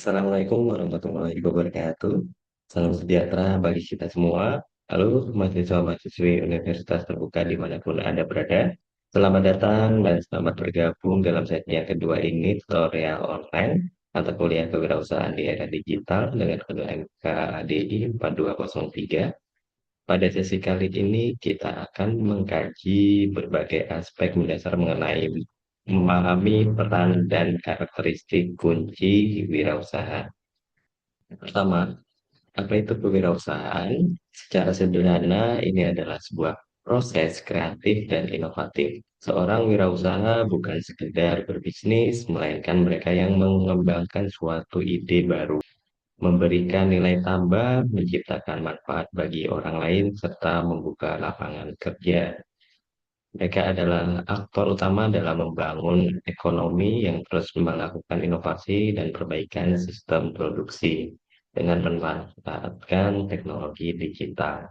Assalamualaikum warahmatullahi wabarakatuh. Salam sejahtera bagi kita semua. Halo mahasiswa-mahasiswi Universitas Terbuka dimanapun Anda berada. Selamat datang dan selamat bergabung dalam sesi yang kedua ini tutorial online atau kuliah kewirausahaan di era digital dengan kode MKADI 4203. Pada sesi kali ini kita akan mengkaji berbagai aspek mendasar mengenai memahami peran dan karakteristik kunci wirausaha. Pertama, apa itu kewirausahaan? Secara sederhana, ini adalah sebuah proses kreatif dan inovatif. Seorang wirausaha bukan sekedar berbisnis, melainkan mereka yang mengembangkan suatu ide baru, memberikan nilai tambah, menciptakan manfaat bagi orang lain, serta membuka lapangan kerja. Mereka adalah aktor utama dalam membangun ekonomi yang terus melakukan inovasi dan perbaikan sistem produksi dengan memanfaatkan teknologi digital.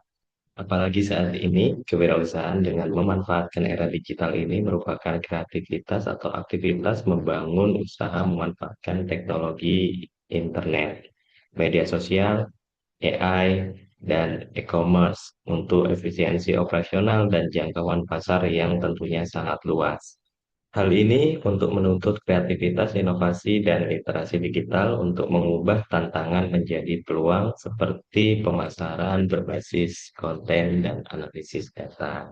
Apalagi saat ini, kewirausahaan dengan memanfaatkan era digital ini merupakan kreativitas atau aktivitas membangun usaha memanfaatkan teknologi internet, media sosial, AI, dan e-commerce untuk efisiensi operasional dan jangkauan pasar yang tentunya sangat luas. Hal ini untuk menuntut kreativitas, inovasi, dan literasi digital untuk mengubah tantangan menjadi peluang seperti pemasaran berbasis konten dan analisis data.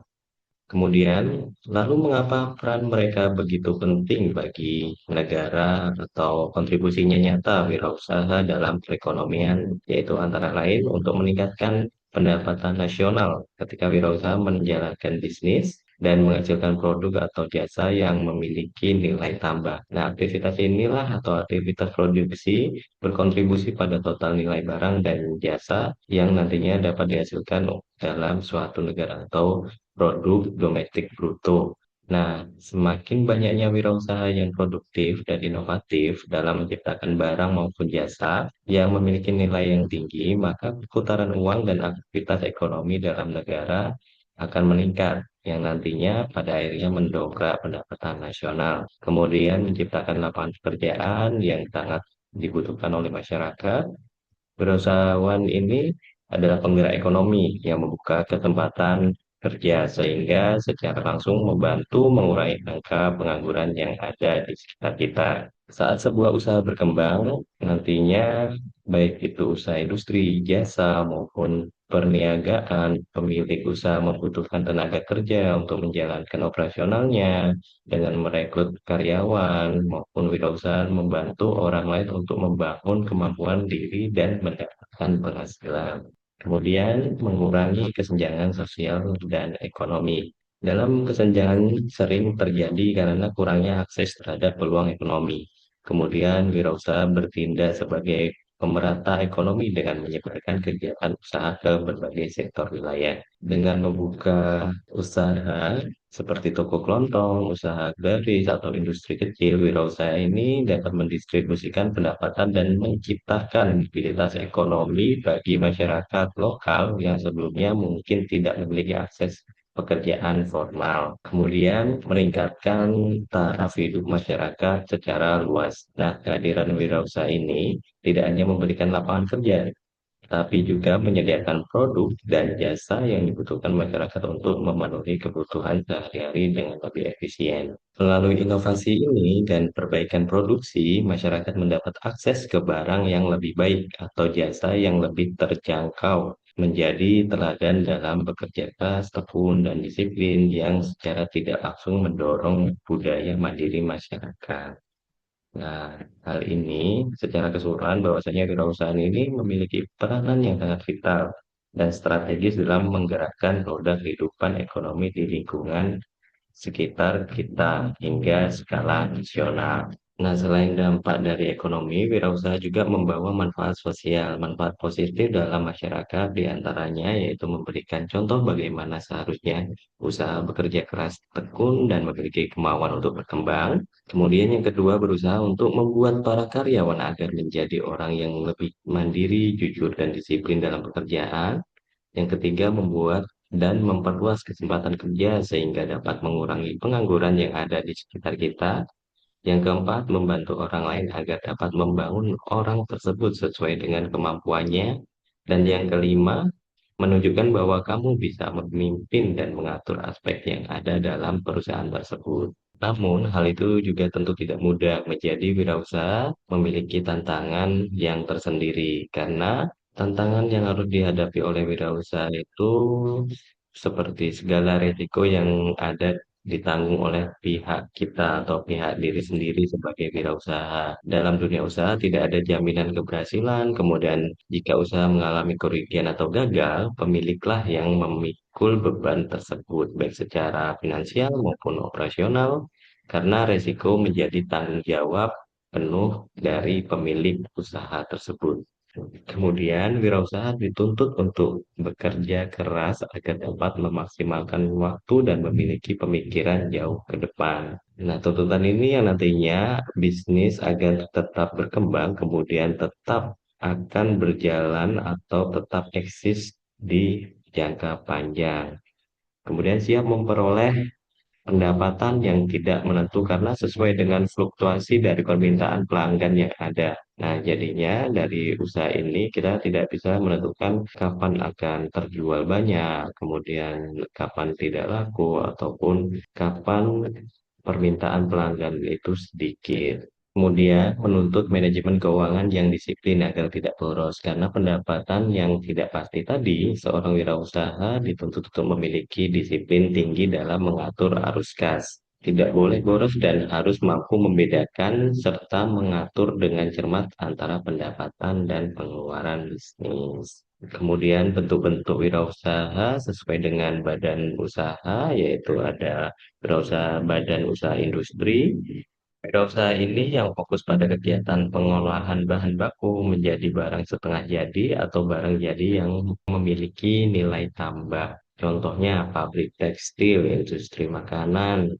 Kemudian, lalu mengapa peran mereka begitu penting bagi negara atau kontribusinya nyata wirausaha dalam perekonomian, yaitu antara lain untuk meningkatkan pendapatan nasional ketika wirausaha menjalankan bisnis dan menghasilkan produk atau jasa yang memiliki nilai tambah. Nah, aktivitas inilah atau aktivitas produksi berkontribusi pada total nilai barang dan jasa yang nantinya dapat dihasilkan dalam suatu negara atau produk domestik bruto. Nah, semakin banyaknya wirausaha yang produktif dan inovatif dalam menciptakan barang maupun jasa yang memiliki nilai yang tinggi, maka putaran uang dan aktivitas ekonomi dalam negara akan meningkat, yang nantinya pada akhirnya mendongkrak pendapatan nasional. Kemudian menciptakan lapangan pekerjaan yang sangat dibutuhkan oleh masyarakat. Wirausahawan ini adalah penggerak ekonomi yang membuka kesempatan kerja sehingga secara langsung membantu mengurangi angka pengangguran yang ada di sekitar kita. Saat sebuah usaha berkembang, nantinya baik itu usaha industri, jasa, maupun perniagaan, pemilik usaha membutuhkan tenaga kerja untuk menjalankan operasionalnya dengan merekrut karyawan maupun wirausaha membantu orang lain untuk membangun kemampuan diri dan mendapatkan penghasilan. Kemudian mengurangi kesenjangan sosial dan ekonomi. Dalam kesenjangan sering terjadi karena kurangnya akses terhadap peluang ekonomi. Kemudian wirausaha bertindak sebagai pemerata ekonomi dengan menyebarkan kegiatan usaha ke berbagai sektor wilayah. Dengan membuka usaha seperti toko kelontong, usaha garis, atau industri kecil, wirausaha ini dapat mendistribusikan pendapatan dan menciptakan mobilitas ekonomi bagi masyarakat lokal yang sebelumnya mungkin tidak memiliki akses pekerjaan formal. Kemudian meningkatkan taraf hidup masyarakat secara luas. Nah, kehadiran wirausaha ini tidak hanya memberikan lapangan kerja, tapi juga menyediakan produk dan jasa yang dibutuhkan masyarakat untuk memenuhi kebutuhan sehari-hari dengan lebih efisien. Melalui inovasi ini dan perbaikan produksi, masyarakat mendapat akses ke barang yang lebih baik atau jasa yang lebih terjangkau, menjadi teladan dalam bekerja keras, tekun, dan disiplin yang secara tidak langsung mendorong budaya mandiri masyarakat. Nah, hal ini secara keseluruhan bahwasanya kewirausahaan ini memiliki peranan yang sangat vital dan strategis dalam menggerakkan roda kehidupan ekonomi di lingkungan sekitar kita hingga skala nasional. Nah, selain dampak dari ekonomi, wirausaha juga membawa manfaat sosial, manfaat positif dalam masyarakat, diantaranya yaitu memberikan contoh bagaimana seharusnya usaha bekerja keras, tekun, dan memiliki kemauan untuk berkembang. Kemudian yang kedua, berusaha untuk membuat para karyawan agar menjadi orang yang lebih mandiri, jujur, dan disiplin dalam pekerjaan. Yang ketiga, membuat dan memperluas kesempatan kerja sehingga dapat mengurangi pengangguran yang ada di sekitar kita. Yang keempat, membantu orang lain agar dapat membangun orang tersebut sesuai dengan kemampuannya. Dan yang kelima, menunjukkan bahwa kamu bisa memimpin dan mengatur aspek yang ada dalam perusahaan tersebut. Namun, hal itu juga tentu tidak mudah. Menjadi wirausaha memiliki tantangan yang tersendiri, karena tantangan yang harus dihadapi oleh wirausaha itu seperti segala resiko yang ada ditanggung oleh pihak kita atau pihak diri sendiri sebagai wirausaha. Dalam dunia usaha tidak ada jaminan keberhasilan, kemudian jika usaha mengalami kerugian atau gagal, pemiliklah yang memikul beban tersebut, baik secara finansial maupun operasional, karena resiko menjadi tanggung jawab penuh dari pemilik usaha tersebut. Kemudian, wirausaha dituntut untuk bekerja keras agar dapat memaksimalkan waktu dan memiliki pemikiran jauh ke depan. Nah, tuntutan ini yang nantinya bisnis agar tetap berkembang, kemudian tetap akan berjalan atau tetap eksis di jangka panjang. Kemudian siap memperoleh pendapatan yang tidak menentu karena sesuai dengan fluktuasi dari permintaan pelanggan yang ada. Nah, jadinya dari usaha ini kita tidak bisa menentukan kapan akan terjual banyak, kemudian kapan tidak laku, ataupun kapan permintaan pelanggan itu sedikit. Kemudian menuntut manajemen keuangan yang disiplin agar tidak boros. Karena pendapatan yang tidak pasti tadi, seorang wirausaha dituntut untuk memiliki disiplin tinggi dalam mengatur arus kas. Tidak boleh boros dan harus mampu membedakan serta mengatur dengan cermat antara pendapatan dan pengeluaran bisnis. Kemudian bentuk-bentuk wirausaha sesuai dengan badan usaha, yaitu ada wirausaha badan usaha industri. Wirausaha ini yang fokus pada kegiatan pengolahan bahan baku menjadi barang setengah jadi atau barang jadi yang memiliki nilai tambah. Contohnya pabrik tekstil, industri makanan,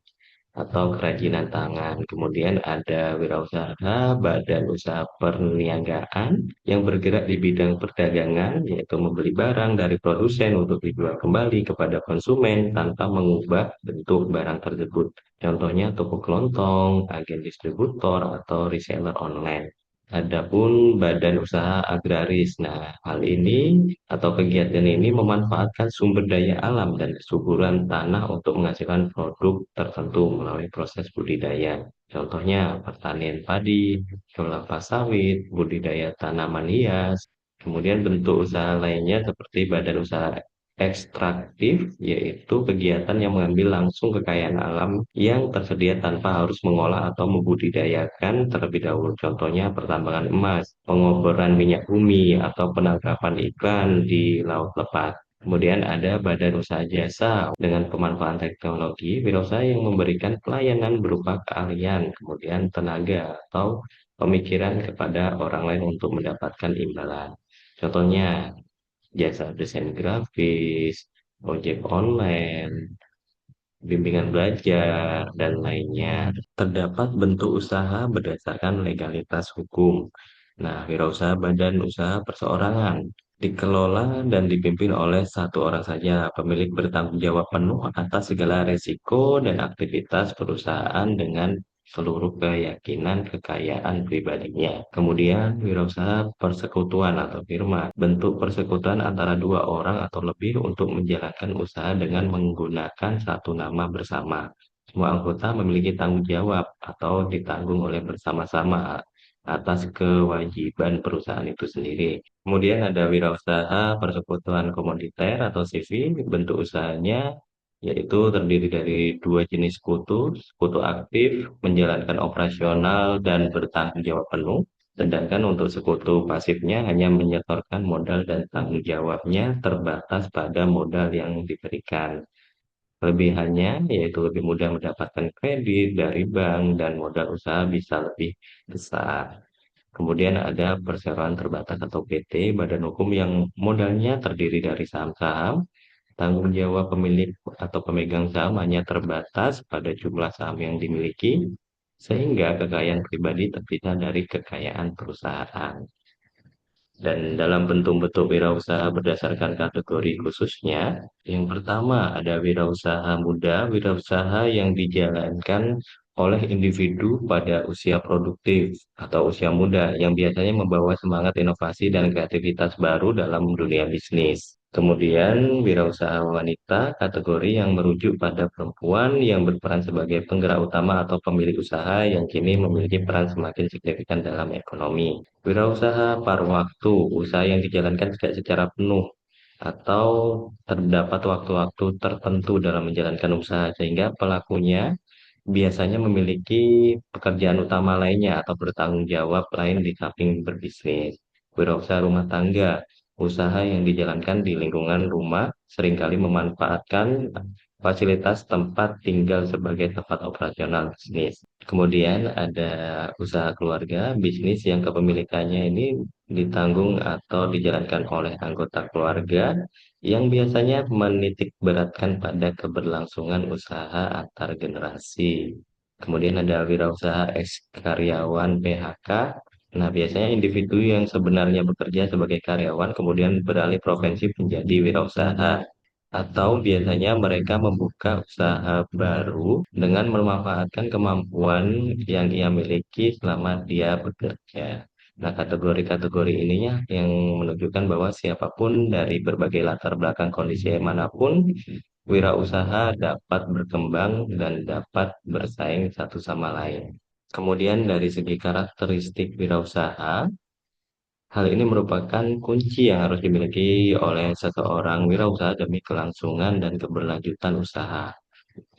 atau kerajinan tangan. Kemudian ada wirausaha badan usaha perniagaan yang bergerak di bidang perdagangan, yaitu membeli barang dari produsen untuk dijual kembali kepada konsumen tanpa mengubah bentuk barang tersebut. Contohnya toko kelontong, agen distributor, atau reseller online. Adapun badan usaha agraris. Nah, hal ini atau kegiatan ini memanfaatkan sumber daya alam dan kesuburan tanah untuk menghasilkan produk tertentu melalui proses budidaya. Contohnya pertanian padi, kelapa sawit, budidaya tanaman hias. Kemudian bentuk usaha lainnya seperti badan usaha ekstraktif, yaitu kegiatan yang mengambil langsung kekayaan alam yang tersedia tanpa harus mengolah atau membudidayakan terlebih dahulu. Contohnya pertambangan emas, pengoboran minyak bumi, atau penangkapan ikan di laut lepas. Kemudian ada badan usaha jasa dengan pemanfaatan teknologi, wirausaha yang memberikan pelayanan berupa keahlian, kemudian tenaga atau pemikiran kepada orang lain untuk mendapatkan imbalan. Contohnya jasa desain grafis, ojek online, bimbingan belajar, dan lainnya. Terdapat bentuk usaha berdasarkan legalitas hukum. Nah, wirausaha badan usaha perseorangan dikelola dan dipimpin oleh satu orang saja. Pemilik bertanggung jawab penuh atas segala resiko dan aktivitas perusahaan dengan seluruh keyakinan kekayaan pribadinya. Kemudian, wirausaha persekutuan atau firma, bentuk persekutuan antara dua orang atau lebih untuk menjalankan usaha dengan menggunakan satu nama bersama. Semua anggota memiliki tanggung jawab atau ditanggung oleh bersama-sama atas kewajiban perusahaan itu sendiri. Kemudian ada wirausaha persekutuan komoditer atau CV, bentuk usahanya yaitu terdiri dari dua jenis sekutu, sekutu aktif, menjalankan operasional dan bertanggung jawab penuh, sedangkan untuk sekutu pasifnya hanya menyetorkan modal dan tanggung jawabnya terbatas pada modal yang diberikan. Kelebihannya yaitu lebih mudah mendapatkan kredit dari bank dan modal usaha bisa lebih besar. Kemudian ada perseroan terbatas atau PT, badan hukum yang modalnya terdiri dari saham-saham. Tanggung jawab pemilik atau pemegang saham hanya terbatas pada jumlah saham yang dimiliki, sehingga kekayaan pribadi terpisah dari kekayaan perusahaan. Dan dalam bentuk-bentuk wirausaha berdasarkan kategori khususnya, yang pertama ada wirausaha muda, wirausaha yang dijalankan oleh individu pada usia produktif atau usia muda yang biasanya membawa semangat inovasi dan kreativitas baru dalam dunia bisnis. Kemudian, wirausaha wanita kategori yang merujuk pada perempuan yang berperan sebagai penggerak utama atau pemilik usaha yang kini memiliki peran semakin signifikan dalam ekonomi. Wirausaha paruh waktu, usaha yang dijalankan tidak secara penuh atau terdapat waktu-waktu tertentu dalam menjalankan usaha sehingga pelakunya biasanya memiliki pekerjaan utama lainnya atau bertanggung jawab lain di samping berbisnis. Wirausaha rumah tangga, usaha yang dijalankan di lingkungan rumah seringkali memanfaatkan fasilitas tempat tinggal sebagai tempat operasional bisnis. Kemudian ada usaha keluarga, bisnis yang kepemilikannya ini ditanggung atau dijalankan oleh anggota keluarga yang biasanya menitik beratkan pada keberlangsungan usaha antar generasi. Kemudian ada wirausaha eks karyawan PHK. Nah, biasanya individu yang sebenarnya bekerja sebagai karyawan kemudian beralih profesi menjadi wirausaha. Atau biasanya mereka membuka usaha baru dengan memanfaatkan kemampuan yang ia miliki selama dia bekerja. Nah, kategori-kategori ininya yang menunjukkan bahwa siapapun dari berbagai latar belakang kondisi manapun, wirausaha dapat berkembang dan dapat bersaing satu sama lain. Kemudian dari segi karakteristik wirausaha, hal ini merupakan kunci yang harus dimiliki oleh seseorang wirausaha demi kelangsungan dan keberlanjutan usaha.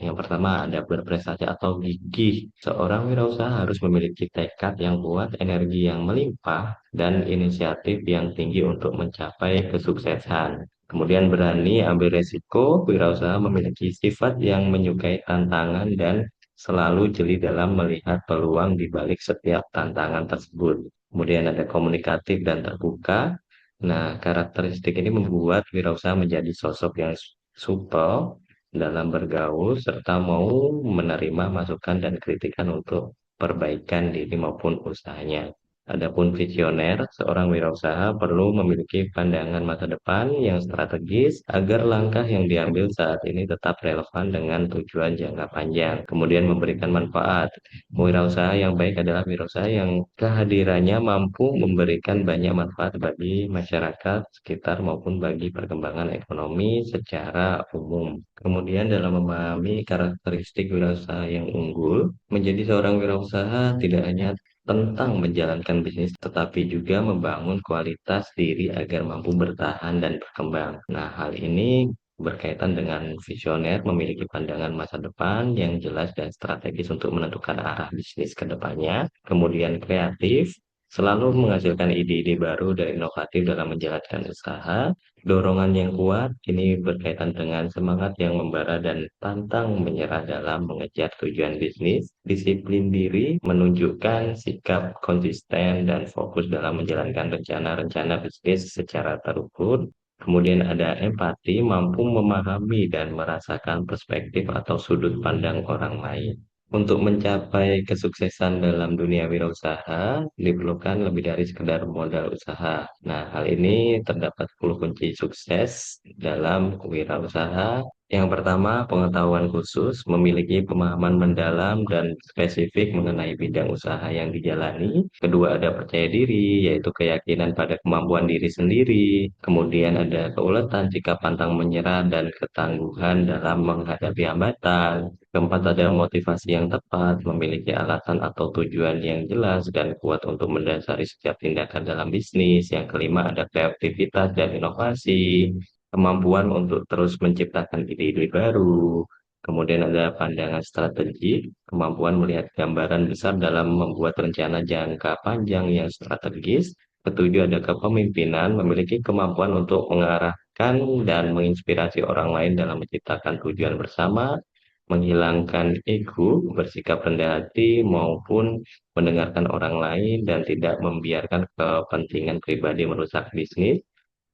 Yang pertama ada berprestasi atau gigih. Seorang wirausaha harus memiliki tekad yang kuat, energi yang melimpah, dan inisiatif yang tinggi untuk mencapai kesuksesan. Kemudian berani ambil resiko, wirausaha memiliki sifat yang menyukai tantangan dan selalu jeli dalam melihat peluang di balik setiap tantangan tersebut. Kemudian ada komunikatif dan terbuka. Nah, karakteristik ini membuat wirausaha menjadi sosok yang supel dalam bergaul serta mau menerima masukan dan kritikan untuk perbaikan diri maupun usahanya. Adapun visioner, seorang wirausaha perlu memiliki pandangan masa depan yang strategis agar langkah yang diambil saat ini tetap relevan dengan tujuan jangka panjang. Kemudian memberikan manfaat. Wirausaha yang baik adalah wirausaha yang kehadirannya mampu memberikan banyak manfaat bagi masyarakat sekitar maupun bagi perkembangan ekonomi secara umum. Kemudian dalam memahami karakteristik wirausaha yang unggul, menjadi seorang wirausaha tidak hanya tentang menjalankan bisnis, tetapi juga membangun kualitas diri agar mampu bertahan dan berkembang. Nah, hal ini berkaitan dengan visioner, memiliki pandangan masa depan yang jelas dan strategis untuk menentukan arah bisnis ke depannya. Kemudian kreatif, selalu menghasilkan ide-ide baru dan inovatif dalam menjalankan usaha. Dorongan yang kuat ini berkaitan dengan semangat yang membara dan pantang menyerah dalam mengejar tujuan bisnis. Disiplin diri menunjukkan sikap konsisten dan fokus dalam menjalankan rencana-rencana bisnis secara terukur. Kemudian ada empati, mampu memahami dan merasakan perspektif atau sudut pandang orang lain. Untuk mencapai kesuksesan dalam dunia wirausaha, diperlukan lebih dari sekedar modal usaha. Nah, hal ini terdapat 10 kunci sukses dalam wirausaha. Yang pertama, pengetahuan khusus, memiliki pemahaman mendalam dan spesifik mengenai bidang usaha yang dijalani. Kedua, ada percaya diri, yaitu keyakinan pada kemampuan diri sendiri. Kemudian ada keuletan, sikap pantang menyerah, dan ketangguhan dalam menghadapi hambatan. Keempat, ada motivasi yang tepat, memiliki alasan atau tujuan yang jelas dan kuat untuk mendasari setiap tindakan dalam bisnis. Yang kelima, ada kreativitas dan inovasi, kemampuan untuk terus menciptakan ide-ide baru. Kemudian ada pandangan strategi, kemampuan melihat gambaran besar dalam membuat rencana jangka panjang yang strategis. Ketujuh, ada kepemimpinan, memiliki kemampuan untuk mengarahkan dan menginspirasi orang lain dalam menciptakan tujuan bersama, menghilangkan ego, bersikap rendah hati, maupun mendengarkan orang lain dan tidak membiarkan kepentingan pribadi merusak bisnis.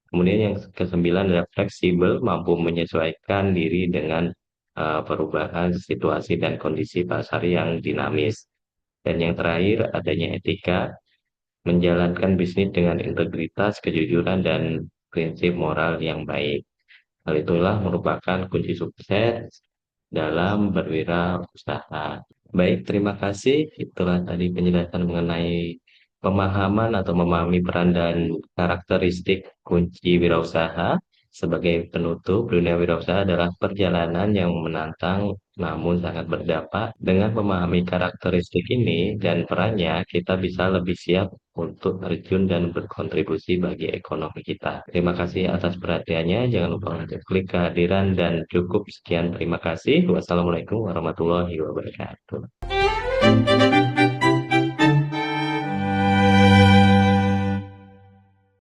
Kemudian yang kesembilan adalah fleksibel, mampu menyesuaikan diri dengan perubahan situasi dan kondisi pasar yang dinamis. Dan yang terakhir adanya etika, menjalankan bisnis dengan integritas, kejujuran, dan prinsip moral yang baik. Hal itulah merupakan kunci sukses dalam berwirausaha. Baik, terima kasih. Itulah tadi penjelasan mengenai pemahaman atau memahami peran dan karakteristik kunci wirausaha. Sebagai penutup, dunia wirausaha adalah perjalanan yang menantang namun sangat berdampak. Dengan memahami karakteristik ini dan perannya, kita bisa lebih siap untuk terjun dan berkontribusi bagi ekonomi kita. Terima kasih atas perhatiannya. Jangan lupa untuk klik kehadiran dan cukup sekian. Terima kasih. Wassalamualaikum warahmatullahi wabarakatuh.